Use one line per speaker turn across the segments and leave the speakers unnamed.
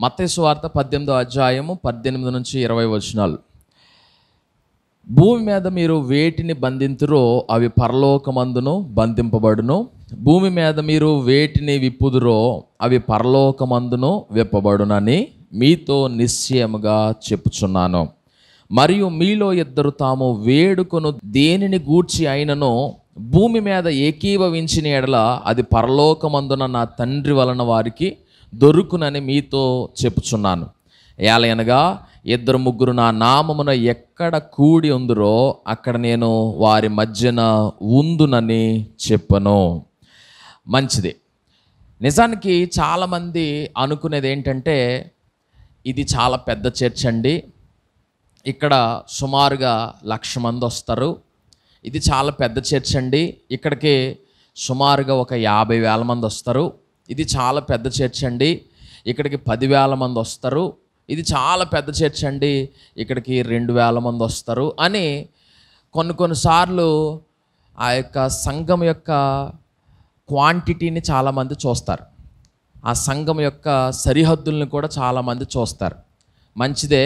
మత్తయి సువార్త 18వ అధ్యాయము 18 నుంచి 20 వచనాలు. భూమి మీద మీరు వేటిని బంధింతురో అవి పరలోకమందును బంధింపబడును, భూమి మీద మీరు వేటిని విప్పుదురో అవి పరలోకమందును విప్పబడునని మీతో నిశ్చయముగా చెప్పుచున్నాను. మరియు మీలో ఇద్దరు తాము వేడుకొను దేనిని గూర్చి అయినను భూమి మీద ఏకీభవించిన ఎడల అది పరలోకమందున నా తండ్రి వలన వారికి దొరుకునని మీతో చెప్పుచున్నాను. ఏలయనగా ఇద్దరు ముగ్గురు నా నామమున ఎక్కడ కూడి ఉందురో అక్కడ నేను వారి మధ్యన ఉందునని చెప్పను. మంచిది. నిజానికి చాలామంది అనుకునేది ఏంటంటే, ఇది చాలా పెద్ద చర్చ్ అండి, ఇక్కడ సుమారుగా 1,00,000 మంది వస్తారు, ఇది చాలా పెద్ద చర్చ్ అండి, ఇక్కడికి సుమారుగా ఒక 50,000 మంది వస్తారు, ఇది చాలా పెద్ద చర్చ్ అండి, ఇక్కడికి 10,000 మంది వస్తారు, ఇది చాలా పెద్ద చర్చ్ అండి, ఇక్కడికి 2,000 మంది వస్తారు అని కొన్నిసార్లు ఆ యొక్క సంఘం యొక్క క్వాంటిటీని చాలామంది చూస్తారు, ఆ సంఘం యొక్క సరిహద్దుల్ని కూడా చాలామంది చూస్తారు. మంచిదే,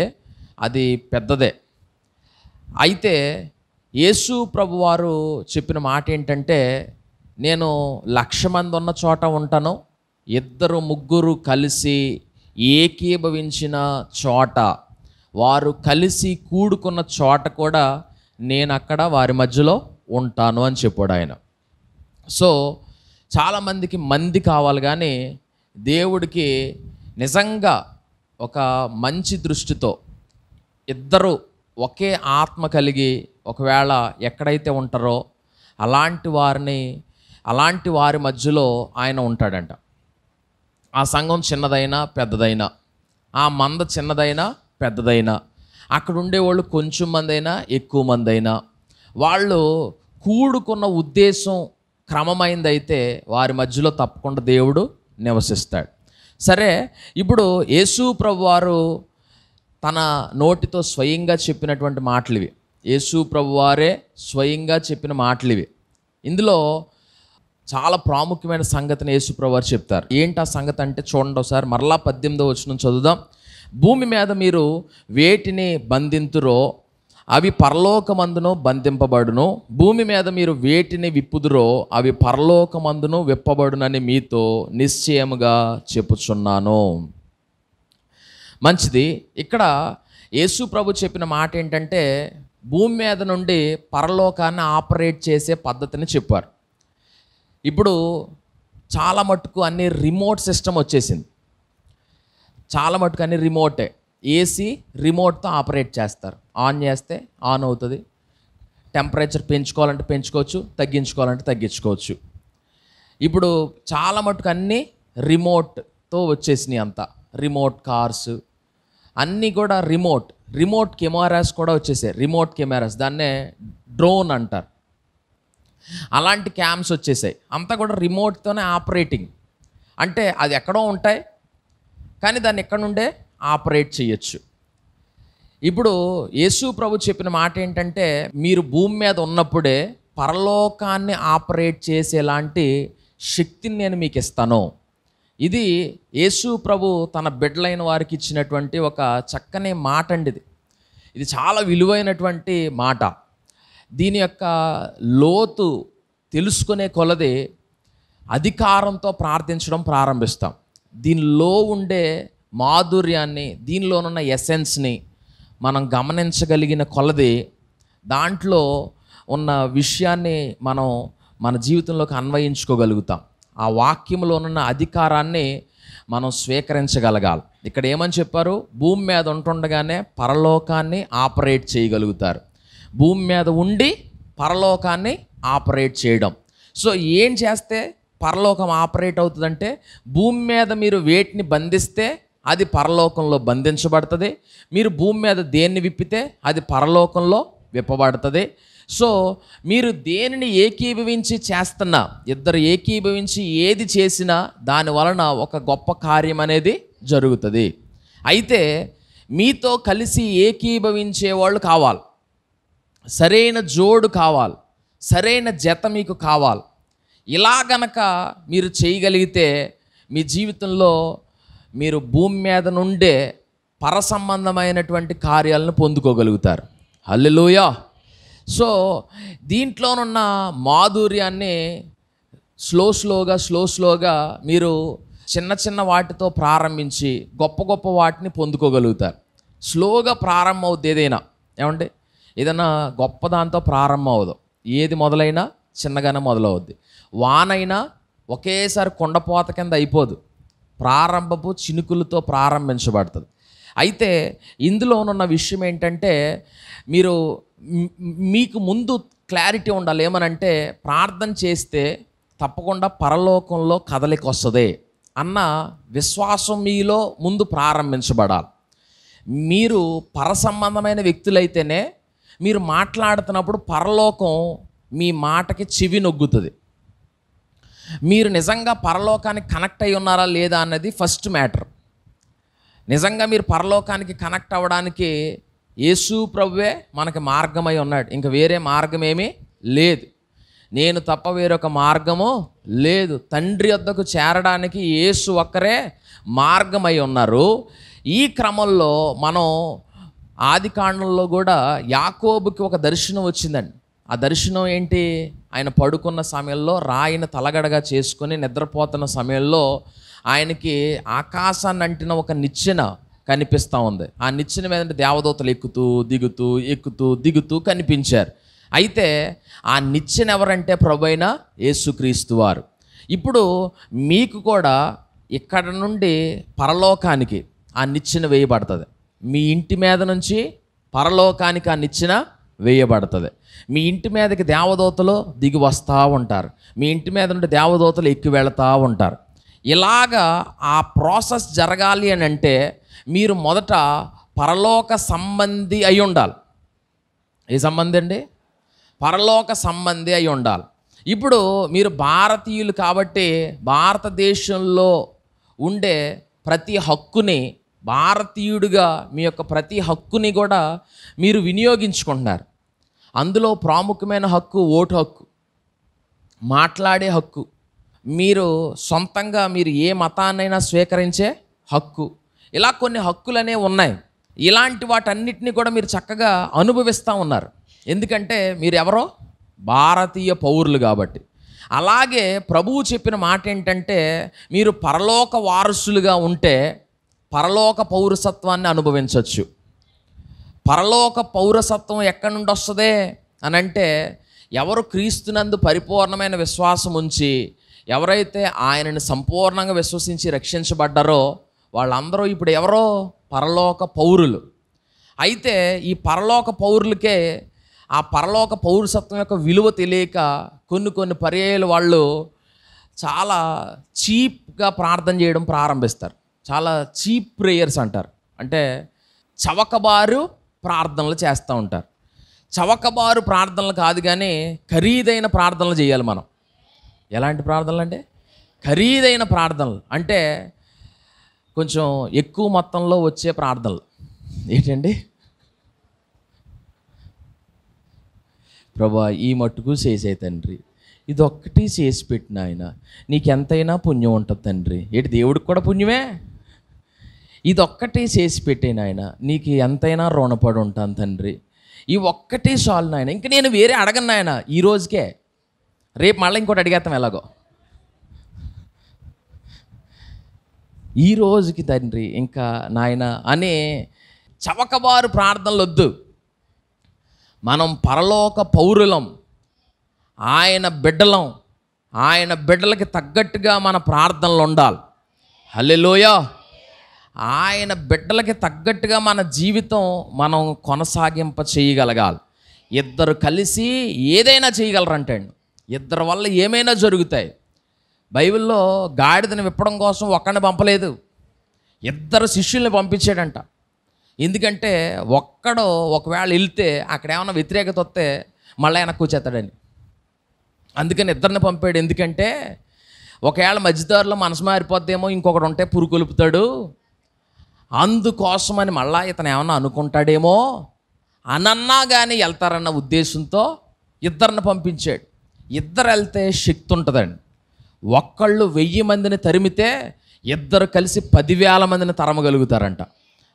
అది పెద్దదే. అయితే యేసు ప్రభువారు చెప్పిన మాట ఏంటంటే, నేను 1,00,000 మంది ఉన్న చోట ఉంటాను, ఇద్దరు ముగ్గురు కలిసి ఏకీభవించిన చోట, వారు కలిసి కూడుకున్న చోట కూడా నేను అక్కడ వారి మధ్యలో ఉంటాను అని చెప్పాడు ఆయన. సో చాలామందికి మంది కావాలి, కానీ దేవుడికి నిజంగా ఒక మంచి దృష్టితో ఇద్దరు ఒకే ఆత్మ కలిగి ఒకవేళ ఎక్కడైతే ఉంటారో అలాంటి వారి మధ్యలో ఆయన ఉంటాడంట. ఆ సంఘం చిన్నదైనా పెద్దదైనా, ఆ మంద చిన్నదైనా పెద్దదైనా, అక్కడ ఉండేవాళ్ళు కొంచెం మంది అయినా ఎక్కువ మంది అయినా, వాళ్ళు కూడుకున్న ఉద్దేశం క్రమమైందైతే వారి మధ్యలో తప్పకుండా దేవుడు నివసిస్తాడు. సరే, ఇప్పుడు యేసు ప్రభువారు తన నోటితో స్వయంగా చెప్పినటువంటి మాటలు ఇవి. యేసు ప్రభువారే స్వయంగా చెప్పిన మాటలు ఇవి. ఇందులో చాలా ప్రాముఖ్యమైన సంగతిని యేసు ప్రభువారు చెప్తారు. ఏంటి ఆ సంగతి అంటే చూడండి ఒకసారి, మరలా 18వ వచనం చదువుదాం. భూమి మీద మీరు వేటిని బంధింతురో అవి పరలోకమందును బంధింపబడును, భూమి మీద మీరు వేటిని విప్పుదురో అవి పరలోకమందును విప్పబడునని మీతో నిశ్చయముగా చెప్పుచున్నాను. మంచిది. ఇక్కడ యేసు ప్రభు చెప్పిన మాట ఏంటంటే, భూమి మీద నుండి పరలోకాన్ని ఆపరేట్ చేసే పద్ధతిని చెప్పారు. ఇప్పుడు చాలా మటుకు అన్ని రిమోట్ సిస్టమ్ వచ్చేసింది, చాలా మటుకు అన్ని రిమోటే. ఏసీ రిమోట్తో ఆపరేట్ చేస్తారు, ఆన్ చేస్తే ఆన్ అవుతుంది, టెంపరేచర్ పెంచుకోవాలంటే పెంచుకోవచ్చు, తగ్గించుకోవాలంటే తగ్గించుకోవచ్చు. ఇప్పుడు చాలా మటుకు అన్నీ రిమోట్తో వచ్చేసినాయి, అంతా రిమోట్ కార్స్ అన్నీ కూడా రిమోట్ కెమెరాస్ కూడా వచ్చేసాయి. రిమోట్ కెమెరాస్, దాన్నే డ్రోన్ అంటారు. అలాంటి క్యామ్స్ వచ్చేసాయి, అంతా కూడా రిమోట్తోనే ఆపరేటింగ్. అంటే అది ఎక్కడో ఉంటాయి, కానీ దాన్ని ఎక్కడ నుండే ఆపరేట్ చేయొచ్చు. ఇప్పుడు యేసు ప్రభు చెప్పిన మాట ఏంటంటే, మీరు భూమి మీద ఉన్నప్పుడే పరలోకాన్ని ఆపరేట్ చేసేలాంటి శక్తిని నేను మీకు ఇస్తాను. ఇది యేసు ప్రభు తన బిడ్డలైన వారికి ఇచ్చినటువంటి ఒక చక్కని మాట అండి. ఇది చాలా విలువైనటువంటి మాట. దీని యొక్క లోతు తెలుసుకునే కొలది అధికారంతో ప్రార్థించడం ప్రారంభిస్తాం. దీనిలో ఉండే మాధుర్యాన్ని, దీనిలోనున్న ఎసెన్స్ని మనం గమనించగలిగిన కొలది, దాంట్లో ఉన్న విషయాన్ని మనం మన జీవితంలోకి అన్వయించుకోగలుగుతాం. ఆ వాక్యంలో ఉన్న అధికారాన్ని మనం స్వీకరించగలగాలి. ఇక్కడ ఏమని చెప్పారు? భూమి మీద ఉంటుండగానే పరలోకాన్ని ఆపరేట్ చేయగలుగుతారు, భూమి మీద ఉండి పరలోకాన్ని ఆపరేట్ చేయడం. సో ఏం చేస్తే పరలోకం ఆపరేట్ అవుతుందంటే, భూమి మీద మీరు వేటిని బంధిస్తే అది పరలోకంలో బంధించబడుతుంది, మీరు భూమి మీద దేన్ని విప్పితే అది పరలోకంలో విప్పబడుతుంది. సో మీరు దేనిని ఏకీభవించి చేస్తున్నా, ఇద్దరు ఏకీభవించి ఏది చేసినా దాని వలన ఒక గొప్ప కార్యం అనేది జరుగుతుంది. అయితే మీతో కలిసి ఏకీభవించే వాళ్ళు కావాలి, సరైన జోడు కావాలి, సరైన జత మీకు కావాలి. ఇలా గనక మీరు చేయగలిగితే మీ జీవితంలో మీరు భూమి మీద నుండే పరసంబంధమైనటువంటి కార్యాలను పొందుకోగలుగుతారు. హల్లెలూయా. సో దీంట్లోనున్న మాధుర్యాన్ని స్లోగా మీరు చిన్న చిన్న వాటితో ప్రారంభించి గొప్ప గొప్ప వాటిని పొందుకోగలుగుతారు. స్లోగా ప్రారంభం అవుద్ది ఏదైనా. ఏమండి, ఏదైనా గొప్ప దాంతో ప్రారంభం అవ్వదు. ఏది మొదలైనా చిన్నగానే మొదలవుద్ది. వానైనా ఒకేసారి కొండపోత కింద అయిపోదు, ప్రారంభపు చినుకులతో ప్రారంభించబడుతుంది. అయితే ఇందులోనున్న విషయం ఏంటంటే, మీకు ముందు క్లారిటీ ఉండాలి. ఏమనంటే, ప్రార్థన చేస్తే తప్పకుండా పరలోకంలో కదలిక వస్తుంది అన్న విశ్వాసం మీలో ముందు ప్రారంభించబడాలి. మీరు పరసంబంధమైన వ్యక్తులైతేనే మీరు మాట్లాడుతున్నప్పుడు పరలోకం మీ మాటకి చెవి నొగ్గుతుంది. మీరు నిజంగా పరలోకానికి కనెక్ట్ అయి ఉన్నారా లేదా అన్నది ఫస్ట్ మ్యాటర్. నిజంగా మీరు పరలోకానికి కనెక్ట్ అవ్వడానికి యేసు ప్రభువే మనకి మార్గమై ఉన్నాడు. ఇంకా వేరే మార్గం ఏమీ లేదు. నేను తప్ప వేరొక మార్గము లేదు. తండ్రి వద్దకు చేరడానికి యేసు ఒక్కరే మార్గమై ఉన్నారు. ఈ క్రమంలో మనం ఆదికాండంలో కూడా యాకోబుకి ఒక దర్శనం వచ్చిందండి. ఆ దర్శనం ఏంటి? ఆయన పడుకున్న సమయంలో రాయిని తలగడగా చేసుకొని నిద్రపోతున్న సమయంలో ఆయనకి ఆకాశాన్ని అంటిన ఒక నిచ్చెన కనిపిస్తూ ఉంది. ఆ నిచ్చెన మీద దేవదూతలు ఎక్కుతూ దిగుతూ కనిపించారు. అయితే ఆ నిచ్చెన ఎవరంటే ప్రభువైన యేసుక్రీస్తు వారు. ఇప్పుడు మీకు కూడా ఇక్కడ నుండి పరలోకానికి ఆ నిచ్చెన వేయబడుతుంది. మీ ఇంటి మీద నుంచి పరలోకానికి ఆ నిచ్చెన వేయబడుతుంది. మీ ఇంటి మీదకి దేవదూతలు దిగి వస్తూ ఉంటారు. మీ ఇంటి మీద నుండి దేవదూతలు ఎక్కి వెళుతూ ఉంటారు. ఇలాగా ఆ ప్రాసెస్ జరగాలి అని అంటే మీరు మొదట పరలోక సంబంధి అయి ఉండాలి. ఏ సంబంధి అండి? పరలోక సంబంధి అయి ఉండాలి. ఇప్పుడు మీరు భారతీయులు కాబట్టి భారతదేశంలో ఉండే ప్రతి హక్కుని, భారతీయుడిగా మీ యొక్క ప్రతి హక్కుని కూడా మీరు వినియోగించుకుంటున్నారు. అందులో ప్రాముఖ్యమైన హక్కు ఓటు హక్కు, మాట్లాడే హక్కు, మీరు సొంతంగా మీరు ఏ మతాన్నైనా స్వీకరించే హక్కు, ఇలా కొన్ని హక్కులనే ఉన్నాయి. ఇలాంటి వాటన్నిటిని కూడా మీరు చక్కగా అనుభవిస్తూ ఉన్నారు. ఎందుకంటే మీరు ఎవరో భారతీయ పౌరులు కాబట్టి. అలాగే ప్రభువు చెప్పిన మాట ఏంటంటే, మీరు పరలోక వారసులుగా ఉంటే పరలోక పౌరసత్వాన్ని అనుభవించవచ్చు. పరలోక పౌరసత్వం ఎక్కడి నుండి వస్తుంది అని అంటే, ఎవరు క్రీస్తునందు పరిపూర్ణమైన విశ్వాసం ఉంచి ఎవరైతే ఆయనని సంపూర్ణంగా విశ్వసించి రక్షించబడ్డారో వాళ్ళందరూ ఇప్పుడు ఎవరో పరలోక పౌరులు. అయితే ఈ పరలోక పౌరులకే ఆ పరలోక పౌరసత్వం యొక్క విలువ తెలియక కొన్ని పర్యాయాలు వాళ్ళు చాలా చీప్గా ప్రార్థన చేయడం ప్రారంభిస్తారు. చాలా చీప్ ప్రేయర్స్ అంటారు. అంటే చవకబారు ప్రార్థనలు చేస్తూ ఉంటారు. చవకబారు ప్రార్థనలు కాదు కానీ ఖరీదైన ప్రార్థనలు చేయాలి మనం. ఎలాంటి ప్రార్థనలు అంటే? ఖరీదైన ప్రార్థనలు అంటే కొంచెం ఎక్కువ మొత్తంలో వచ్చే ప్రార్థనలు. ఏంటండి? ప్రభా ఈ మట్టుకు చేసే తండ్రి, ఇదొక్కటి చేసి పెట్టిన ఆయన, నీకెంతైనా పుణ్యం ఉంటుంది తండ్రి. ఏంటి, దేవుడికి కూడా పుణ్యమే? ఇదొక్కటి చేసి పెట్టిన ఆయన, నీకు ఎంతైనా రుణపడి ఉంటాను తండ్రి. ఈ ఒక్కటి చాలు నాయన, ఇంక నేను వేరే అడగను నాయన. ఈ రోజుకే, రేపు మళ్ళీ ఇంకోటి అడిగేస్తాం ఎలాగో. ఈ రోజుకి తండ్రి ఇంకా నాయన అనే చవకబారు ప్రార్థనలు వద్దు. మనం పరలోక పౌరులం, ఆయన బిడ్డలం. ఆయన బిడ్డలకి తగ్గట్టుగా మన ప్రార్థనలు ఉండాలి. హల్లెలూయా. ఆయన బిడ్డలకి తగ్గట్టుగా మన జీవితం మనం కొనసాగింప చేయగలగాలి. ఇద్దరు కలిసి ఏదైనా చేయగలరంటే, ఇద్దరి వల్ల ఏమైనా జరుగుతాయి. బైబిల్లో గాడిదని విప్పడం కోసం ఒక్కడిని పంపలేదు, ఇద్దరు శిష్యుల్ని పంపించాడంట. ఎందుకంటే ఒక్కడు ఒకవేళ వెళ్తే అక్కడ ఏమైనా వ్యతిరేకత వస్తే మళ్ళీ వెనక్కి వచ్చేస్తాడని. అందుకని ఇద్దరిని పంపాడు. ఎందుకంటే ఒకవేళ మధ్యదారిలో మనసు మారిపోద్దేమో, ఇంకొకడు ఉంటే పురుకొలుపుతాడు, అందుకోసమని మళ్ళా ఇతను ఏమన్నా అనుకుంటాడేమో అనన్నా కానీ వెళ్తారన్న ఉద్దేశంతో ఇద్దరిని పంపించాడు. ఇద్దరు వెళ్తే శక్తి ఉంటుందండి. ఒక్కళ్ళు 1000 మందిని తరిమితే ఇద్దరు కలిసి 10,000 మందిని తరమగలుగుతారంట.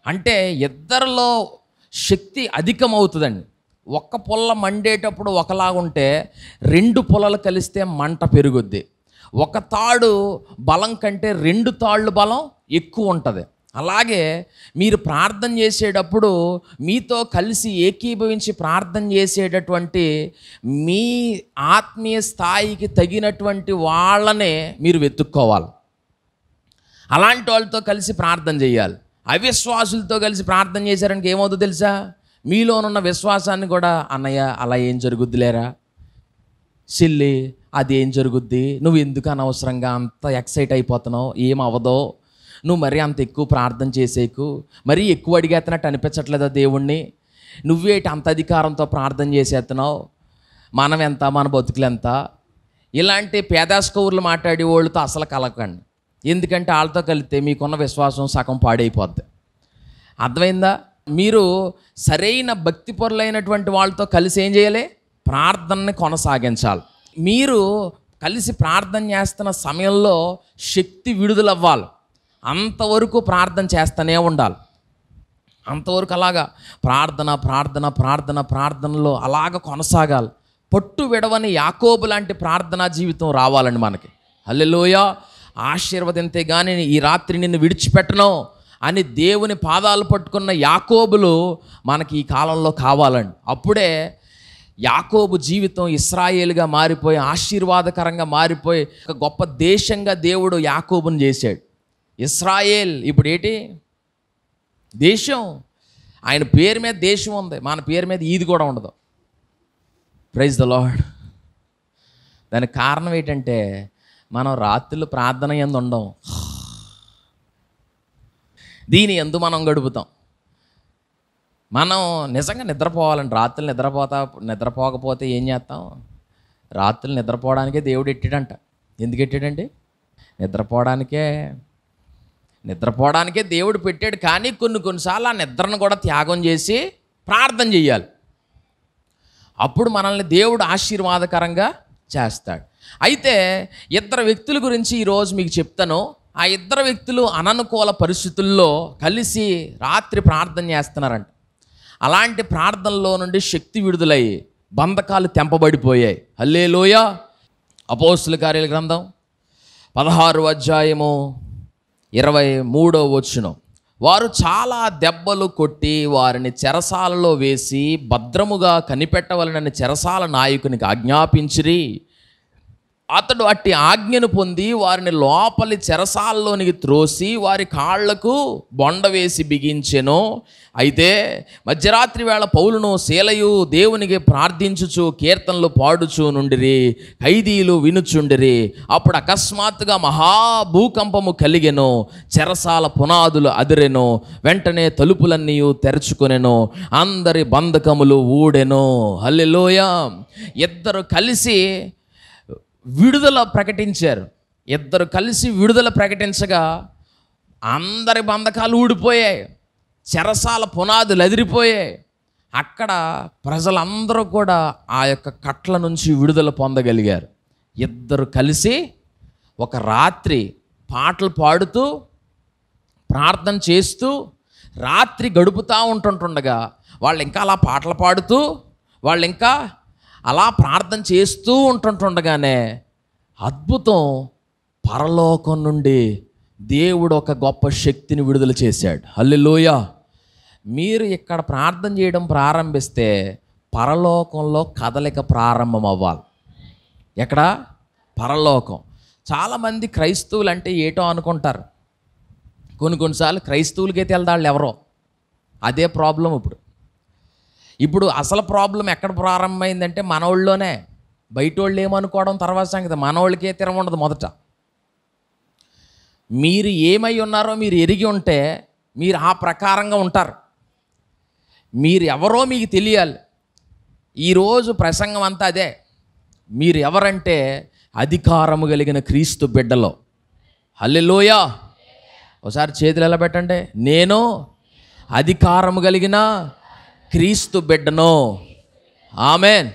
అంటే ఇద్దరిలో శక్తి అధికమవుతుందండి. ఒక్క పుల్ల మండేటప్పుడు ఒకలాగుంటే 2 పుల్లలు కలిస్తే మంట పెరుగుద్ది. ఒక తాడు బలం కంటే 2 తాళ్ళు బలం ఎక్కువ ఉంటుంది. అలాగే మీరు ప్రార్థన చేసేటప్పుడు మీతో కలిసి ఏకీభవించి ప్రార్థన చేసేటటువంటి మీ ఆత్మీయ స్థాయికి తగినటువంటి వాళ్ళనే మీరు వెతుక్కోవాలి. అలాంటి వాళ్ళతో కలిసి ప్రార్థన చేయాలి. అవిశ్వాసులతో కలిసి ప్రార్థన చేశారనికి ఏమవుతుందో తెలుసా? మీలోనున్న విశ్వాసాన్ని కూడా, అన్నయ్య అలా ఏం జరుగుద్దిలేరా, సిల్లి అది ఏం జరుగుద్ది, నువ్వు ఎందుకు అనవసరంగా అంత ఎక్సైట్ అయిపోతున్నావు, ఏమవ్వదో, నువ్వు మరీ అంత ఎక్కువ ప్రార్థన చేసేకు, మరీ ఎక్కువ అడిగేస్తున్నట్టు అనిపించట్లేదా దేవుణ్ణి, నువ్వేటి అంత అధికారంతో ప్రార్థన చేసేస్తున్నావు, మనం ఎంత, మన బతుకులు ఎంత, ఇలాంటి పేదాస్కౌర్లు మాట్లాడే వాళ్ళతో అసలు కలకండి. ఎందుకంటే వాళ్ళతో కలిస్తే మీకున్న విశ్వాసం సగం పాడైపోద్ది. అర్థమైందా? మీరు సరైన భక్తిపరులైనటువంటి వాళ్ళతో కలిసి ఏం చేయాలి? ప్రార్థనని కొనసాగించాలి. మీరు కలిసి ప్రార్థన చేస్తున్న సమయంలో శక్తి విడుదలవ్వాలి. అంతవరకు ప్రార్థన చేస్తూనే ఉండాలి. అంతవరకు అలాగా ప్రార్థన ప్రార్థన ప్రార్థన ప్రార్థనలో అలాగ కొనసాగాలి. పట్టు విడవని యాకోబు లాంటి ప్రార్థనా జీవితం రావాలండి మనకి. హల్లెలూయా. ఆశీర్వదింతే కానీ ఈ రాత్రి నిన్ను విడిచిపెట్టను అని దేవుని పాదాలు పట్టుకున్న యాకోబులు మనకి ఈ కాలంలో కావాలండి. అప్పుడే యాకోబు జీవితం ఇశ్రాయేలుగా మారిపోయి ఆశీర్వాదకరంగా మారిపోయి ఒక గొప్ప దేశంగా దేవుడు యాకోబుని చేశాడు. ఇశ్రాయేల్ ఇప్పుడు ఏంటి? దేశం. ఆయన పేరు మీద దేశం ఉంది, మన పేరు మీద ఈది కూడా ఉండదు. Praise the Lord. దానికి కారణం ఏంటంటే మనం రాత్రులు ప్రార్థన యందు ఉండం, దీని యందు మనం గడుపుతాం. మనం నిజంగా నిద్రపోవాలండి. రాత్రులు నిద్రపోకపోతే ఏం చేస్తాం? రాత్రులు నిద్రపోవడానికే దేవుడు ఎట్టాడంట. ఎందుకు ఎట్టాడండి? నిద్రపోవడానికే దేవుడు పెట్టాడు. కానీ కొన్నిసార్లు ఆ నిద్రను కూడా త్యాగం చేసి ప్రార్థన చేయాలి. అప్పుడు మనల్ని దేవుడు ఆశీర్వాదకరంగా చేస్తాడు. అయితే ఇద్దరు వ్యక్తుల గురించి ఈరోజు మీకు చెప్తాను. ఆ ఇద్దరు వ్యక్తులు అననుకూల పరిస్థితుల్లో కలిసి రాత్రి ప్రార్థన చేస్తున్నారంట. అలాంటి ప్రార్థనలో నుండి శక్తి విడుదలై బంధకాలు తెంపబడిపోయాయి. హల్లెలూయా. అపోస్తుల కార్యాల గ్రంథం 16వ అధ్యాయము 23వ వచనం. వారు చాలా దెబ్బలు కొట్టి వారిని చెరసాలలో వేసి భద్రముగా కనిపెట్టవలనని చెరసాల నాయకునికి ఆజ్ఞాపించిరి. అతడు అట్టి ఆజ్ఞను పొంది వారిని లోపలి చెరసాలలోనికి త్రోసి వారి కాళ్లకు బొండ వేసి బిగించెను. అయితే మధ్యరాత్రి వేళ పౌలును శీలయు దేవునికి ప్రార్థించుచు కీర్తనలు పాడుచు నుండిరి. ఖైదీలు వినుచుండిరి. అప్పుడు అకస్మాత్తుగా మహాభూకంపము కలిగెను. చెరసాల పునాదులు అదిరెను. వెంటనే తలుపులన్నీ తెరుచుకొనెను. అందరి బంధకములు ఊడెను. హల్లెలూయా. ఇద్దరు కలిసి విడుదల ప్రకటించారు. ఇద్దరు కలిసి విడుదల ప్రకటించగా అందరి బంధకాలు ఊడిపోయాయి. చెరసాల పునాదులు అదిరిపోయాయి. అక్కడ ప్రజలందరూ కూడా ఆ యొక్క కట్ల నుంచి విడుదల పొందగలిగారు. ఇద్దరు కలిసి ఒక రాత్రి పాటలు పాడుతూ ప్రార్థన చేస్తూ రాత్రి గడుపుతూ ఉంటుండగా వాళ్ళు ఇంకా అలా పాటలు పాడుతూ వాళ్ళు ఇంకా అలా ప్రార్థన చేస్తూ ఉంటుండగానే అద్భుతం, పరలోకం నుండి దేవుడు ఒక గొప్ప శక్తిని విడుదల చేశాడు. హల్లెలూయా. మీరు ఇక్కడ ప్రార్థన చేయడం ప్రారంభిస్తే పరలోకంలో కదలిక ప్రారంభం అవ్వాలి. ఎక్కడ? పరలోకం. చాలామంది క్రైస్తవులు అంటే ఏటో అనుకుంటారు. కొన్నిసార్లు క్రైస్తవులకైతే వెళ్దాళ్ళు ఎవరో. అదే ప్రాబ్లం. ఇప్పుడు అసలు ప్రాబ్లం ఎక్కడ ప్రారంభమైందంటే మనోళ్ళలోనే. బయట వాళ్ళు ఏమనుకోవడం తర్వాత సంగతి. మనోళ్ళకే తిరగ మొదట. మీరు ఏమై ఉన్నారో మీరు ఎరిగి ఉంటే మీరు ఆ ప్రకారంగా ఉంటారు. మీరు ఎవరో మీకు తెలియాలి. ఈరోజు ప్రసంగం అంతా అదే. మీరు ఎవరంటే అధికారము కలిగిన క్రీస్తు బిడ్డలో. హల్లెలూయా. ఒకసారి చేతులు ఎలా పెట్టండి. నేను అధికారము కలిగిన క్రీస్తు బిడ్డను. ఆమెన్.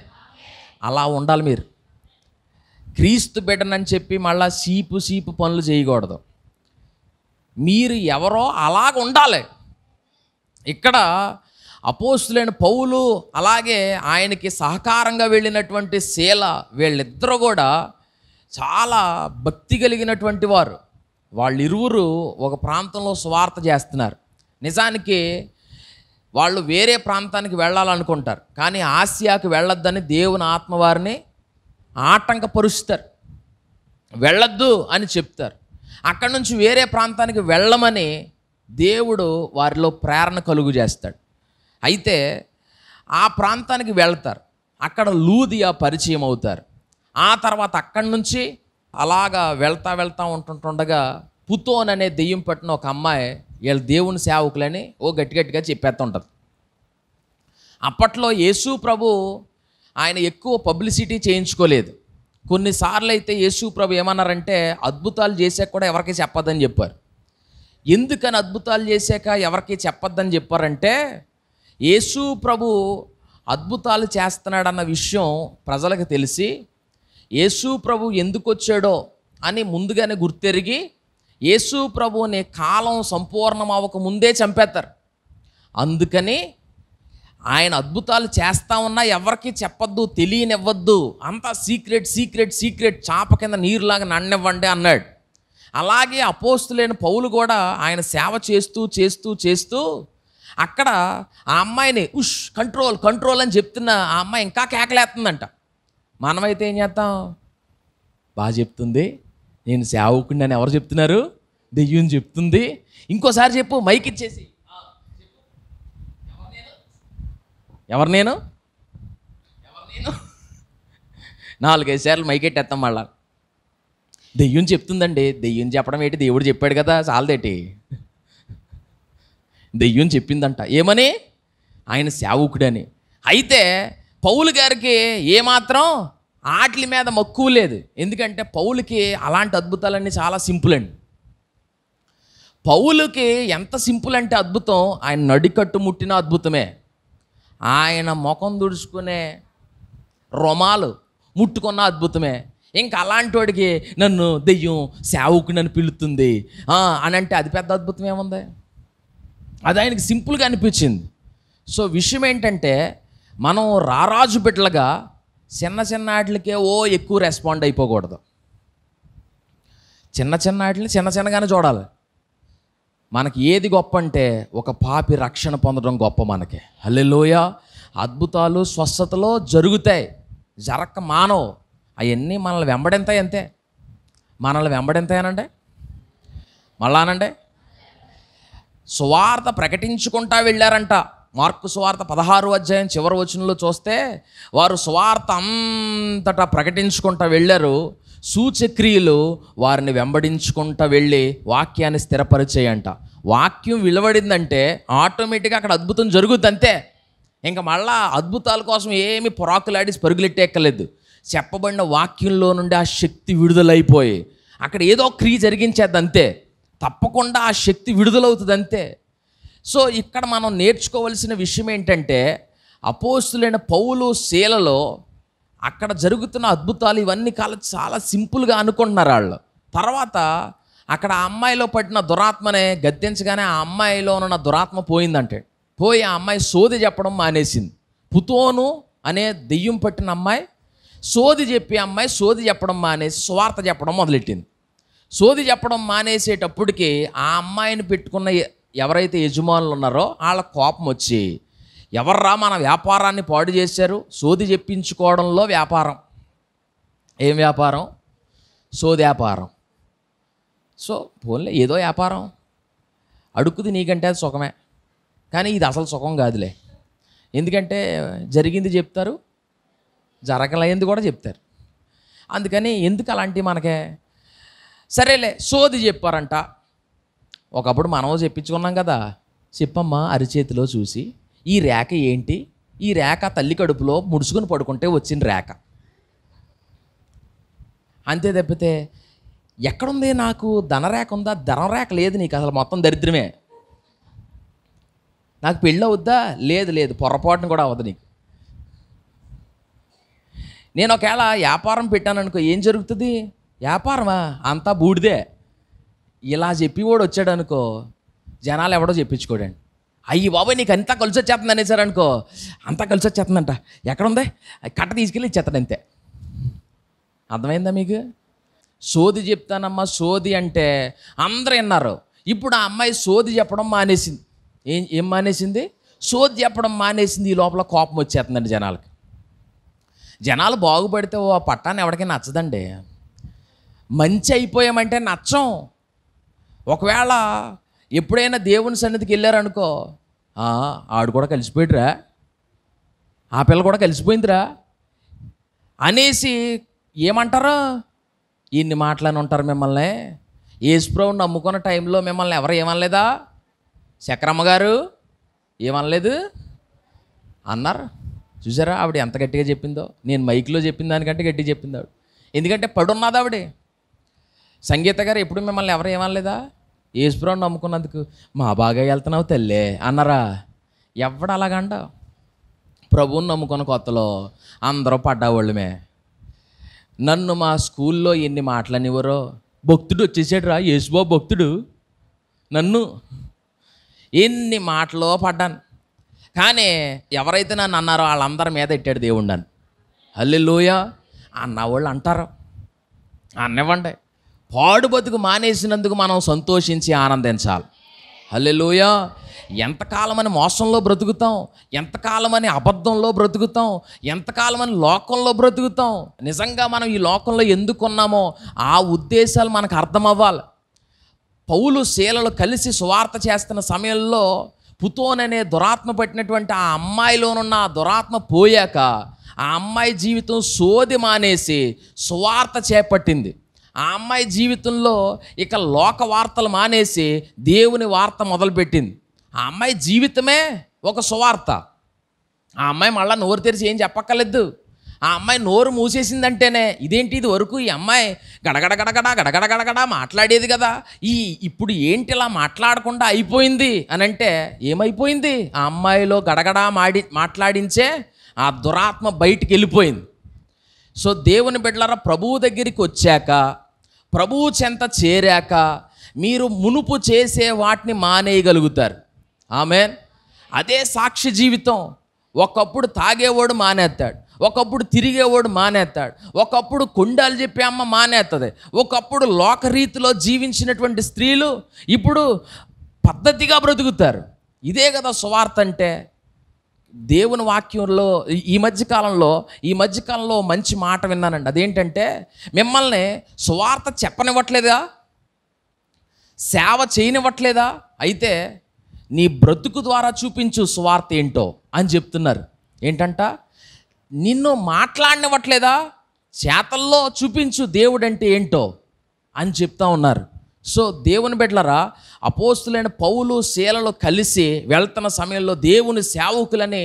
అలా ఉండాలి మీరు. క్రీస్తు బిడ్డనని చెప్పి మళ్ళా సీపు పనులు చేయకూడదు. మీరు ఎవరో అలాగ ఉండాలి. ఇక్కడ అపోస్తులైన పౌలు అలాగే ఆయనకి సహకారంగా వెళ్ళినటువంటి శీల వీళ్ళిద్దరూ కూడా చాలా భక్తి కలిగినటువంటి వారు. వాళ్ళిరువురు ఒక ప్రాంతంలో సువార్త చేస్తున్నారు. నిజానికి వాళ్ళు వేరే ప్రాంతానికి వెళ్ళాలనుకుంటారు, కానీ ఆసియాకు వెళ్ళొద్దని దేవుని ఆత్మ వారిని ఆటంకపరుస్తారు. వెళ్ళొద్దు అని చెప్తారు. అక్కడి నుంచి వేరే ప్రాంతానికి వెళ్ళమని దేవుడు వారిలో ప్రేరణ కలుగు చేస్తాడు. అయితే ఆ ప్రాంతానికి వెళ్తారు. అక్కడ లూదియా పరిచయం అవుతారు. ఆ తర్వాత అక్కడి నుంచి అలాగా వెళ్తా ఉంటుండగా పుతోన్ అనే దెయ్యం పట్టిన ఒక అమ్మాయి వీళ్ళ దేవుని సేవకులని గట్టిగా చెప్పేస్తూ ఉంటుంది. అప్పట్లో యేసు ప్రభు ఆయన ఎక్కువ పబ్లిసిటీ చేయించుకోలేదు. కొన్నిసార్లు అయితే యేసు ప్రభు ఏమన్నారంటే అద్భుతాలు చేసాక కూడా ఎవరికి చెప్పొద్దని చెప్పారు. ఎందుకని అద్భుతాలు చేశాక ఎవరికి చెప్పొద్దని చెప్పారంటే, యేసు ప్రభు అద్భుతాలు చేస్తున్నాడన్న విషయం ప్రజలకు తెలిసి యేసు ప్రభు ఎందుకు వచ్చాడో అని ముందుగానే గుర్తెరిగి యేసు ప్రభుని కాలం సంపూర్ణం అవ్వక ముందే చంపేస్తారు. అందుకని ఆయన అద్భుతాలు చేస్తా ఉన్నా ఎవరికి చెప్పొద్దు, తెలియనివ్వద్దు, అంతా సీక్రెట్ చాప కింద నీరులాగా నన్నవ్వండి అన్నాడు. అలాగే అపోస్తులైన పౌలు కూడా ఆయన సేవ చేస్తూ అక్కడ ఆ అమ్మాయిని కంట్రోల్ అని చెప్తున్న ఆ అమ్మాయి ఇంకా కేకలేస్తుందంట. మనమైతే ఏం చేస్తాం? బాగా చెప్తుంది, నేను సేవకుడిని అని ఎవరు చెప్తున్నారు? దెయ్యం చెప్తుంది. ఇంకోసారి చెప్పు, మైక్ ఇచ్చేసి. ఎవరు నేను 4-5 సార్లు మైక్ ఎట్టేస్తాం. మళ్ళా దెయ్యం చెప్తుందండి. దెయ్యం చెప్పడం ఏంటి? దేవుడు చెప్పాడు కదా, చాలదేటి. దెయ్యం చెప్పిందంట. ఏమని? ఆయన సేవకుడని. అయితే పౌలు గారికి ఏమాత్రం ఆటల మీద మక్కువ లేదు. ఎందుకంటే పౌలుకి అలాంటి అద్భుతాలన్నీ చాలా సింపుల్ అండి. పౌలుకి ఎంత సింపుల్ అంటే అద్భుతం, ఆయన నడికట్టు ముట్టిన అద్భుతమే. ఆయన ముఖం తుడుచుకునే రుమాలు ముట్టుకున్న అద్భుతమే. ఇంకా అలాంటి వాడికి నన్ను దెయ్యం సేవకుని అని పిలుస్తుంది అని అంటే అది పెద్ద అద్భుతం ఏముంది? అది ఆయనకి సింపుల్గా అనిపించింది. సో విషయం ఏంటంటే, మనం రారాజు బిడ్డలుగా చిన్న వాటికే ఎక్కువ రెస్పాండ్ అయిపోకూడదు. చిన్న వాటిని చిన్నగానే చూడాలి. మనకి ఏది గొప్ప అంటే ఒక పాపి రక్షణ పొందడం గొప్ప. మనకి హల్లెలూయా. అద్భుతాలు స్వస్థతలో జరుగుతాయి, జరక్క మానవు. అవన్నీ మనల్ని వెంబడింతాయి. అంతే, మనల్ని వెంబడింతాయనండి. మళ్ళానండి, సువార్త ప్రకటించుకుంటా వెళ్ళారంట. మార్కు సువార్త 16వ అధ్యాయం చివరి వచనంలో చూస్తే వారు సువార్త అంతటా ప్రకటించుకుంటా వెళ్ళారు. సూచక్రియలు వారిని వెంబడించుకుంటా వెళ్ళి వాక్యాన్ని స్థిరపరిచేయంట. వాక్యం విలువడిందంటే ఆటోమేటిక్గా అక్కడ అద్భుతం జరుగుద్ది. అంతే, ఇంకా మళ్ళా అద్భుతాల కోసం ఏమి పొరాకులాడి పరుగులెట్టేక్కలేదు. చెప్పబడిన వాక్యంలో నుండి ఆ శక్తి విడుదలైపోయి అక్కడ ఏదో క్రియ జరిగించేది. అంతే, తప్పకుండా ఆ శక్తి విడుదలవుతుంది. అంతే. సో ఇక్కడ మనం నేర్చుకోవలసిన విషయం ఏంటంటే, అపోస్తులైన పౌలు శీలలో అక్కడ జరుగుతున్న అద్భుతాలు ఇవన్నీ చాలా సింపుల్గా అనుకుంటున్నారు వాళ్ళు. తర్వాత అక్కడ ఆ అమ్మాయిలో పట్టిన దురాత్మనే గద్దించగానే ఆ అమ్మాయిలో ఉన్న దురాత్మ పోయిందంటే, పోయి ఆ అమ్మాయి సోది చెప్పడం మానేసింది. పుతోను అనే దెయ్యం పట్టిన అమ్మాయి సోది చెప్పడం మానేసి సువార్త చెప్పడం మొదలెట్టింది. సోది చెప్పడం మానేసేటప్పటికి ఆ అమ్మాయిని పెట్టుకున్న ఎవరైతే యజమానులు ఉన్నారో వాళ్ళ కోపం వచ్చి, ఎవర్రా మన వ్యాపారాన్ని పాడు చేశారు? సోది చెప్పించుకోవడంలో వ్యాపారం. ఏం వ్యాపారం? సోది వ్యాపారం. సో పోన్లే, ఏదో వ్యాపారం, అడుక్కుది నీకంటే అది సుఖమే, కానీ ఇది అసలు సుఖం కాదులే. ఎందుకంటే జరిగింది చెప్తారు, జరగలేంది కూడా చెప్తారు. అందుకని ఎందుకు అలాంటివి మనకే? సరేలే, సోది చెప్పారంట. ఒకప్పుడు మనం చెప్పించుకున్నాం కదా, చెప్పమ్మా అరిచేతిలో చూసి, ఈ రేఖ ఏంటి? ఈ రేఖ తల్లి కడుపులో ముడుచుకుని పడుకుంటే వచ్చిన రేఖ. అంతే తప్పితే ఎక్కడుంది నాకు ధనరేఖ ఉందా? ధనరేఖ లేదు నీకు, అసలు మొత్తం దరిద్రమే. నాకు పెళ్ళి అవుద్దా? లేదు, పొరపాటును కూడా అవ్వదు నీకు. నేను ఒకవేళ వ్యాపారం పెట్టాను అనుకో, ఏం జరుగుతుంది? వ్యాపారమా? అంతా బూడిదే. ఇలా చెప్పేవాడు వచ్చాడు అనుకో, జనాలు ఎవడో చెప్పించుకోడండి. అయ్యి బాబాయ్ నీకు అంతా కలిసి వచ్చేస్తుంది అనేసారు అనుకో, అంతా కలిసి వచ్చేస్తుందంట, ఎక్కడుంది కట్ట తీసుకెళ్ళి ఇచ్చేస్తాడు అంతే. అర్థమైందా మీకు? సోది చెప్తానమ్మా సోది అంటే అందరూ విన్నారు. ఇప్పుడు ఆ అమ్మాయి సోది చెప్పడం మానేసింది. ఏం మానేసింది? సోది చెప్పడం మానేసింది. ఈ లోపల కోపం వచ్చేస్తుందండి జనాలకి. జనాలు బాగుపడితే ఓ పట్టాన్ని ఎవరికైనా నచ్చదండి. మంచి అయిపోయామంటే నచ్చం. ఒకవేళ ఎప్పుడైనా దేవుని సన్నిధికి వెళ్ళారనుకో, ఆడు కూడా కలిసిపోయాడురా, ఆ పిల్ల కూడా కలిసిపోయిందిరా అనేసి ఏమంటారు? ఇన్ని మాటలని ఉంటారు మిమ్మల్ని. యేసుప్రభువుని నమ్ముకున్న టైంలో మిమ్మల్ని ఎవరు ఏమనలేదా? చక్రమ్మ గారు ఏమనలేదు అన్నారు. చూసారా ఆవిడ ఎంత గట్టిగా చెప్పిందో? నేను మైక్లో చెప్పిన దానికంటే గట్టిగా చెప్పింది ఆవిడ. ఎందుకంటే పడున్నది ఆవిడ. సంగీత గారు ఎప్పుడు మిమ్మల్ని ఎవరు ఏమనలేదా? యేసుప్రభువుని నమ్ముకున్నందుకు మా బాగా వెళ్తున్నావు తల్లే అన్నారా? ఎవడు అలాగంట? ప్రభువుని నమ్ముకున్న కొత్తలో అందరూ పడ్డావాళ్ళమే. నన్ను మా స్కూల్లో ఎన్ని మాటలనివ్వరో, భక్తుడు వచ్చేసాడు రా యేసుబాబు భక్తుడు, నన్ను ఎన్ని మాటలో పడ్డాను. కానీ ఎవరైతే నన్ను అన్నారో వాళ్ళందరి మీద ఎట్టాడు దేవుడు నన్ను. హల్లెలూయా అన్నవాళ్ళు అంటారు, అన్నివ్వండి. పాడు బతుకు మానేసినందుకు మనం సంతోషించి ఆనందించాలి. హల్లెలూయా. ఎంతకాలమని మోసంలో బ్రతుకుతాం, ఎంతకాలమని అబద్ధంలో బ్రతుకుతాం, ఎంతకాలమని లోకంలో బ్రతుకుతాం. నిజంగా మనం ఈ లోకంలో ఎందుకున్నామో ఆ ఉద్దేశాలు మనకు అర్థం అవ్వాలి. పౌలు శీలలు కలిసి సువార్త చేస్తున్న సమయంలో పుతోననే దురాత్మ పట్టినటువంటి ఆ అమ్మాయిలోనున్న ఆ దురాత్మ పోయాక ఆ అమ్మాయి జీవితం సోది మానేసి సువార్త చేపట్టింది. ఆ అమ్మాయి జీవితంలో ఇక లోక వార్తలు మానేసి దేవుని వార్త మొదలుపెట్టింది. ఆ అమ్మాయి జీవితమే ఒక సువార్త. ఆ అమ్మాయి మళ్ళీ నోరు తెరిచి ఏం చెప్పక్కర్లేదు. ఆ అమ్మాయి నోరు మూసేసిందంటేనే ఇదేంటి ఇది వరకు ఈ అమ్మాయి గడగడ మాట్లాడేది కదా, ఇప్పుడు ఏంటి ఇలా మాట్లాడకుండా అయిపోయింది అని అంటే ఏమైపోయింది? ఆ అమ్మాయిలో గడగడా మాట్లాడించే ఆ దురాత్మ బయటికి వెళ్ళిపోయింది. సో దేవుని బిడ్డలారా, ప్రభువు దగ్గరికి వచ్చాక, ప్రభువు చెంత చేరాక మీరు మునుపు చేసే వాటిని మానేయగలుగుతారు. ఆమేన్. అదే సాక్షి జీవితం. ఒకప్పుడు తాగేవాడు మానేస్తాడు, ఒకప్పుడు తిరిగేవాడు మానేస్తాడు, ఒకప్పుడు కొండాలు చెప్పే అమ్మ మానేస్తుంది, ఒకప్పుడు లోకరీతిలో జీవించినటువంటి స్త్రీలు ఇప్పుడు పద్ధతిగా బ్రతుకుతారు. ఇదే కదా సువార్త అంటే. దేవుని వాక్యంలో ఈ మధ్యకాలంలో మంచి మాట విన్నానండి. అదేంటంటే, మిమ్మల్ని సువార్త చెప్పనివ్వట్లేదా, సేవ చేయనివ్వట్లేదా, అయితే నీ బ్రతుకు ద్వారా చూపించు సువార్త ఏంటో అని చెప్తున్నారు. ఏంటంట, నిన్ను మాట్లాడనివ్వట్లేదా, చేతల్లో చూపించు దేవుడంటే ఏంటో అని చెప్తా ఉన్నారు. సో దేవుని బిడ్డలారా, అపోస్తులైన పౌలు శీలలు కలిసి వెళ్తున్న సమయంలో దేవుని సేవకులని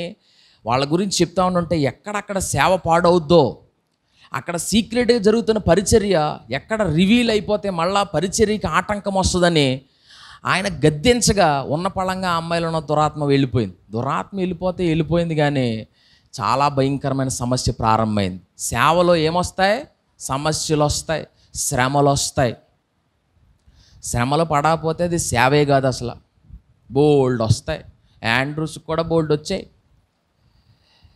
వాళ్ళ గురించి చెప్తా ఉంటే ఎక్కడక్కడ సేవ పాడవుద్దో, అక్కడ సీక్రెట్గా జరుగుతున్న పరిచర్య ఎక్కడ రివీల్ అయిపోతే మళ్ళా పరిచర్యకి ఆటంకం వస్తుందని ఆయన గద్దించగా ఉన్న పళంగా ఆ అమ్మాయిలో ఉన్న దురాత్మ వెళ్ళిపోయింది. దురాత్మ వెళ్ళిపోయింది కానీ చాలా భయంకరమైన సమస్య ప్రారంభమైంది. సేవలో ఏమొస్తాయి? సమస్యలు వస్తాయి, శ్రమలు వస్తాయి. శ్రమలు పడకపోతే అది సేవే కాదు అసలు. బోల్డ్ వస్తాయి. యాండ్రూస్కి కూడా బోల్డ్ వచ్చాయి.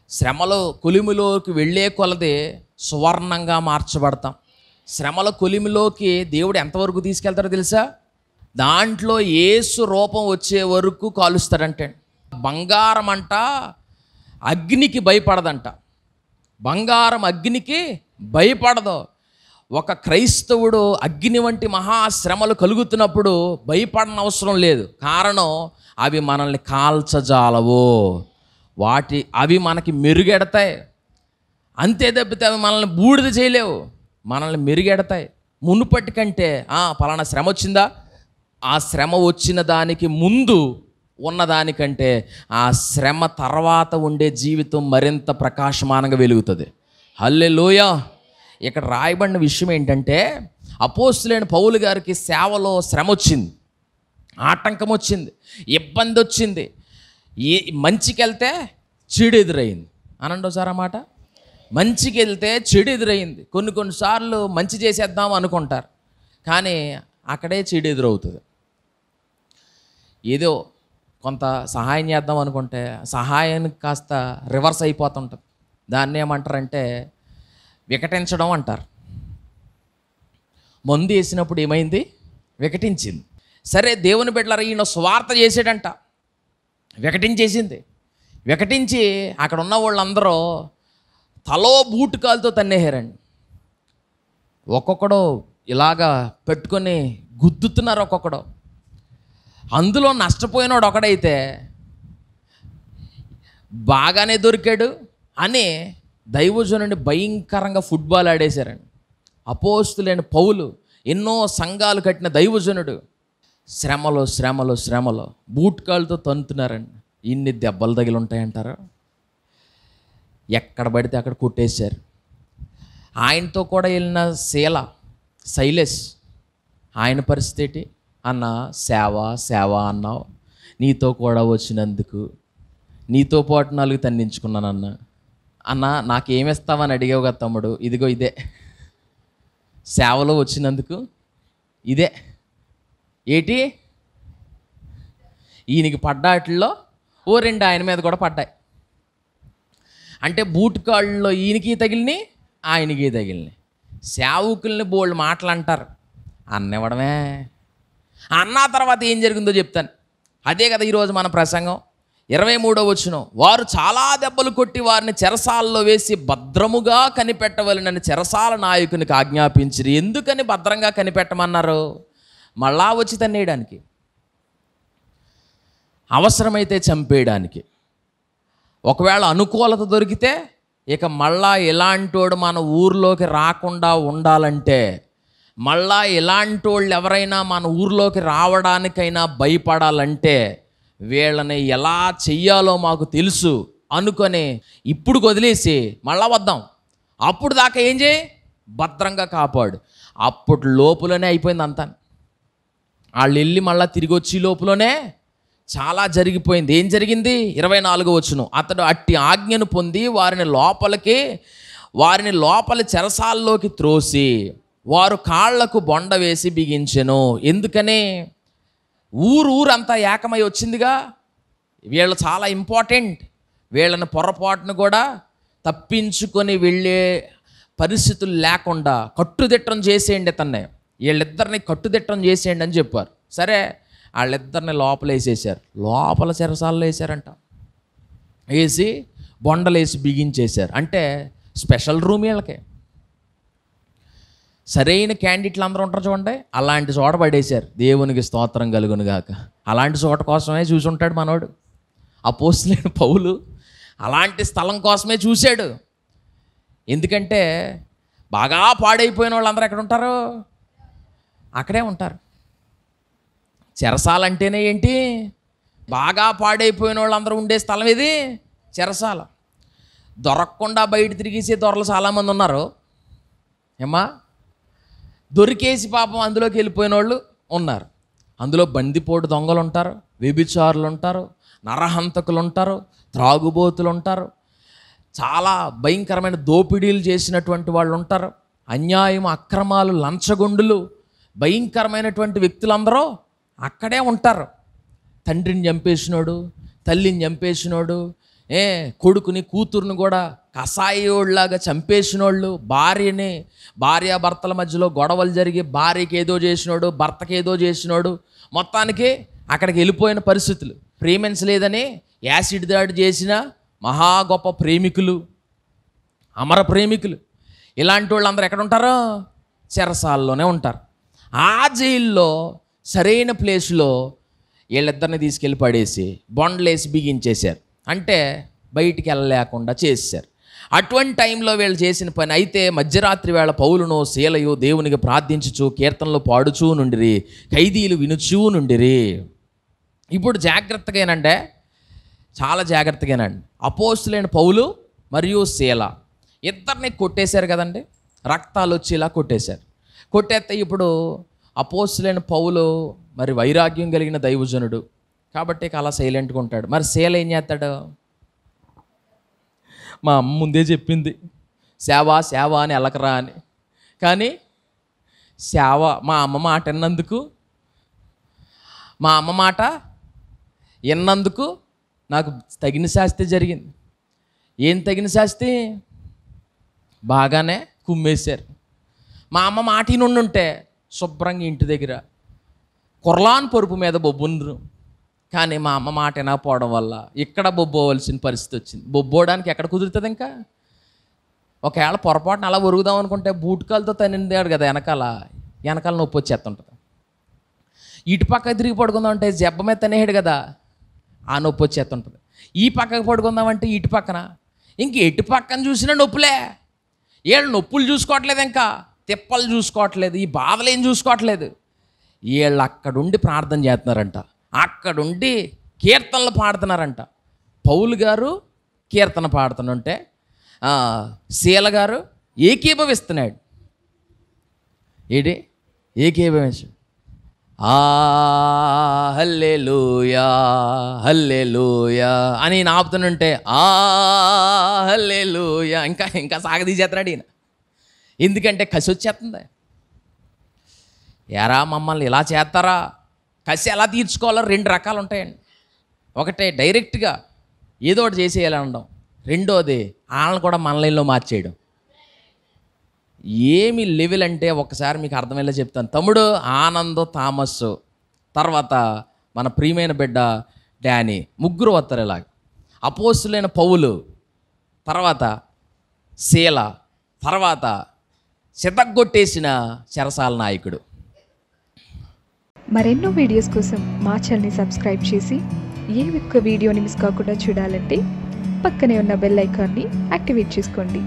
శ్రమలో కొలిమిలోకి వెళ్ళే కొలది సువర్ణంగా మార్చబడతాం. శ్రమల కొలిమిలోకి దేవుడు ఎంతవరకు తీసుకెళ్తారో తెలుసా? దాంట్లో యేసు రూపం వచ్చే వరకు కాలుస్తాడంటే. బంగారం అంట అగ్నికి భయపడదంట. బంగారం అగ్నికి భయపడదు. ఒక క్రైస్తవుడు అగ్ని వంటి మహాశ్రమలు కలుగుతున్నప్పుడు భయపడనవసరం లేదు. కారణం, అవి మనల్ని కాల్చజాలవు, అవి మనకి మెరుగెడతాయి. అంతే తప్పితే అవి మనల్ని బూడిద చేయలేవు, మనల్ని మెరుగెడతాయి. మునుపటి కంటే పలానా శ్రమ వచ్చిందా, ఆ శ్రమ వచ్చిన దానికి ముందు ఉన్నదానికంటే ఆ శ్రమ తర్వాత ఉండే జీవితం మరింత ప్రకాశమానంగా వెలుగుతుంది. హల్లెలూయా. ఇక్కడ రాయబడిన విషయం ఏంటంటే, అపోస్తులైన పౌలు గారికి సేవలో శ్రమ వచ్చింది, ఆటంకం వచ్చింది, ఇబ్బంది వచ్చింది. మంచికి వెళ్తే చెడు ఎదురైంది. అనండి ఒకసారి అన్నమాట. మంచికి వెళ్తే చెడు ఎదురైంది. కొన్నిసార్లు మంచి చేసేద్దాం అనుకుంటారు, కానీ అక్కడే చీడు ఎదురవుతుంది. ఏదో కొంత సహాయం చేద్దాం అనుకుంటే సహాయానికి కాస్త రివర్స్ అయిపోతుంటుంది. దాన్ని ఏమంటారంటే వికటించడం అంటారు. మందు వేసినప్పుడు ఏమైంది? వికటించింది. సరే, దేవుని బిడ్డలారా, ఈయన స్వార్థ చేసాడంట, వికటించేసింది. వికటించి అక్కడ ఉన్న వాళ్ళందరూ తలో బూటు కాలుతో తన్నేశారండి. ఒక్కొక్కడు ఇలాగా పెట్టుకొని గుద్దుతున్నారు ఒక్కొక్కడు. అందులో నష్టపోయినోడు ఒకడైతే బాగానే దొరికాడు అని దైవజనుడిని భయంకరంగా ఫుట్బాల్ ఆడేశారండి. అపోస్తులైన పౌలు, ఎన్నో సంఘాలు కట్టిన దైవజనుడు, శ్రమలో శ్రమలో శ్రమలో బూట్కాళ్ళతో తన్నుతున్నారండి. ఇన్ని దెబ్బలు తగిలి ఉంటాయంటారు. ఎక్కడ పడితే అక్కడ కొట్టేశారు. ఆయనతో కూడా వెళ్ళిన శైలస్, ఆయన పరిస్థితి అన్న సేవ సేవ అన్నావు, నీతో కూడా వచ్చినందుకు నీతో పాటు 4 తన్నించుకున్నానన్న. అన్న నాకేమిస్తావని అడిగావు కదా తమ్ముడు, ఇదిగో ఇదే సేవలో వచ్చినందుకు, ఇదే ఏటి ఈయనకి పడ్డాటిల్లో ఓ 2 ఆయన మీద కూడా పడ్డాయి. అంటే బూట్ కాళ్ళలో ఈయనకి తగిలినాయి, ఆయనకి తగిలినాయి. సేవకుల్ని బోల్డ్ మాటలు అంటారు, అన్నివ్వడమే. అన్న తర్వాత ఏం జరిగిందో చెప్తాను. అదే కదా ఈరోజు మన ప్రసంగం. 23వ వచనం, వారు చాలా దెబ్బలు కొట్టి వారిని చెరసాలలో వేసి భద్రముగా కనిపెట్టవలనని చెరసాల నాయకునికి ఆజ్ఞాపించిరి. ఎందుకని భద్రంగా కనిపెట్టమన్నారు? మళ్ళా వచ్చి తన్నేయడానికి, అవసరమైతే చంపేయడానికి. ఒకవేళ అనుకూలత దొరికితే ఇక మళ్ళా ఇలాంటోడు మన ఊర్లోకి రాకుండా ఉండాలంటే, మళ్ళా ఇలాంటి వాళ్ళు ఎవరైనా మన ఊర్లోకి రావడానికైనా భయపడాలంటే వీళ్ళని ఎలా చెయ్యాలో మాకు తెలుసు అనుకొని ఇప్పుడు వదిలేసి మళ్ళా వద్దాం. అప్పుడు దాకా ఏం చేయి, భద్రంగా కాపాడు. అప్పుడు లోపులోనే అయిపోయింది అంతా. వాళ్ళు వెళ్ళి మళ్ళీ తిరిగి వచ్చి లోపులోనే చాలా జరిగిపోయింది. ఏం జరిగింది? 24వ వచనం, అతడు అట్టి ఆజ్ఞను పొంది వారిని లోపల చెరసాల్లోకి త్రోసి వారు కాళ్లకు బొండ వేసి బిగించెను. ఎందుకని? ఊరంతా ఏకమై వచ్చిందిగా. వీళ్ళు చాలా ఇంపార్టెంట్. వీళ్ళని పొరపాటును కూడా తప్పించుకొని వెళ్ళే పరిస్థితులు లేకుండా కట్టుదిట్టం చేసేయండి. అతన్ని, వీళ్ళిద్దరిని కట్టుదిట్టం చేసేయండి అని చెప్పారు. సరే, వాళ్ళిద్దరిని లోపల వేసేసారు. లోపల చెరసాల్లో వేసారంట. వేసి బొండలేసి బిగించేశారు. అంటే స్పెషల్ రూమ్ వీళ్ళకి. సరైన క్యాండిడేట్లు అందరూ ఉంటారు చూడండి, అలాంటి చోట పడేశారు. దేవునికి స్తోత్రం కలుగును గాక. అలాంటి చోట కోసమే చూసి ఉంటాడు మనోడు. అపోస్తలుడైన పౌలు అలాంటి స్థలం కోసమే చూశాడు. ఎందుకంటే బాగా పాడైపోయిన వాళ్ళందరూ ఎక్కడ ఉంటారు? అక్కడే ఉంటారు. చెరసాలంటేనే ఏంటి? బాగా పాడైపోయిన వాళ్ళందరూ ఉండే స్థలం ఇది చెరసాల. దొరకకుండా బయట తిరిగేసే దొరలు చాలామంది ఉన్నారు. ఏమ్మా, దొరికేసి పాపం అందులోకి వెళ్ళిపోయిన వాళ్ళు ఉన్నారు. అందులో బందిపోటు దొంగలు ఉంటారు, వ్యభిచారులు ఉంటారు, నరహంతకులు ఉంటారు, త్రాగుబోతులు ఉంటారు, చాలా భయంకరమైన దోపిడీలు చేసినటువంటి వాళ్ళు ఉంటారు, అన్యాయం అక్రమాలు లంచగొండులు భయంకరమైనటువంటి వ్యక్తులందరూ అక్కడే ఉంటారు. తండ్రిని చంపేసినోడు, తల్లిని చంపేసినోడు, కొడుకుని కూతురుని కూడా కసాయోళ్ళలాగా చంపేసినోళ్ళు, భార్యాభర్తల మధ్యలో గొడవలు జరిగి భార్యకి ఏదో చేసినోడు, భర్తకి ఏదో చేసినోడు, మొత్తానికి అక్కడికి వెళ్ళిపోయిన పరిస్థితులు. ప్రేమించలేదని యాసిడ్ దాడి చేసిన మహా గొప్ప ప్రేమికులు, అమర ప్రేమికులు, ఇలాంటి వాళ్ళు అందరూ ఎక్కడ ఉంటారో? చెరసాల్లోనే ఉంటారు. ఆ జైల్లో సరైన ప్లేస్లో వీళ్ళిద్దరిని తీసుకెళ్ళి పడేసి బొండలేసి బిగించేశారు. అంటే బయటికి వెళ్ళలేకుండా చేశారు. అటువంటి టైంలో వీళ్ళు చేసిన పని అయితే మధ్యరాత్రి వేళ పౌలును శీలయు దేవునికి ప్రార్థించుచు కీర్తనలు పాడుచూ నుండిరి, ఖైదీలు వినుచూ నుండిరి. ఇప్పుడు జాగ్రత్తగానంటే, చాలా జాగ్రత్తగానండి. అపోస్తలులైన పౌలు మరియు శీల ఇద్దరిని కొట్టేశారు కదండి, రక్తాలు వచ్చి ఇలా కొట్టేశారు. కొట్టేస్తే ఇప్పుడు అపోస్తలులైన పౌలు మరి వైరాగ్యం కలిగిన దైవజనుడు కాబట్టి అలా సైలెంట్గా ఉంటాడు. మరి శీల ఏం చేస్తాడు? మా అమ్మ ముందే చెప్పింది సేవ సేవ అని ఎలకరా అని, కానీ సేవ మా అమ్మ మాట విన్నందుకు, మా అమ్మ మాట విన్నందుకు నాకు తగిన శాస్తి జరిగింది. ఏం తగిన శాస్తి? బాగానే కుమ్మేశారు. మా అమ్మ మాట నుండుంటే శుభ్రంగా ఇంటి దగ్గర కుర్లాన్ పరుపు మీద బొబ్బుండ్రు. కానీ మా అమ్మ మాట వినకపోవడం వల్ల ఇక్కడ బొబ్బోవలసిన పరిస్థితి వచ్చింది. బొబ్బోవడానికి ఎక్కడ కుదురుతుంది? ఇంకా ఒకవేళ పొరపాటున అలా ఒరుగుదాం అనుకుంటే బూట్కాలతో తనిందాడు కదా వెనకాల నొప్పి వచ్చేస్తుంటుంది. ఇటు పక్క తిరిగి పడుకుందామంటే జబ్బ మీద తనేహాడు కదా, ఆ నొప్పి వచ్చేస్తుంటుంది. ఈ పక్కకు పడుకుందామంటే ఇటు పక్కన, ఇంక ఎటు పక్కన చూసినా నొప్పులే. వీళ్ళు నొప్పులు చూసుకోవట్లేదు, ఇంకా తిప్పలు చూసుకోవట్లేదు, ఈ బాధలు ఏం చూసుకోవట్లేదు. వీళ్ళు అక్కడుండి ప్రార్థన చేస్తున్నారంట, అక్కడుండి కీర్తనలు పాడుతున్నారంట. పౌలు గారు కీర్తన పాడుతుంటే శీల గారు ఏకీభవిస్తున్నాడు. ఏకీభవించాడు. హల్లెలూయా హల్లెలూయా అని ఆపుతుంటే హల్లెలూయా ఇంకా ఇంకా సాగదీసేస్తున్నాడు ఈయన. ఎందుకంటే కసి వచ్చేస్తుంది. ఎరా మమ్మల్ని ఇలా చేస్తారా? కసి ఎలా తీర్చుకోవాలో 2 రకాలు ఉంటాయండి. ఒకటే డైరెక్ట్గా ఏదో ఒకటి చేసేయాలనడం, రెండోది వాళ్ళని కూడా మన లైన్లో మార్చేయడం. ఏమి లెవెల్ అంటే ఒకసారి మీకు అర్థమయ్యేలా చెప్తాను. తమ్ముడు ఆనంద్ థామస్, తర్వాత మన ప్రియమైన బిడ్డ డానీ, ముగ్గురు వస్తారు ఇలాగ. అపోస్తులైన పౌలు, తర్వాత శీల, తర్వాత సితగ్గొట్టేసిన చెరసాల నాయకుడు.
మరెన్నో వీడియోస్ కోసం మా ఛానల్ని సబ్స్క్రైబ్ చేసి ఏ ఒక్క వీడియోని మిస్ కాకుండా చూడాలంటే పక్కనే ఉన్న బెల్ ఐకాన్ని యాక్టివేట్ చేసుకోండి.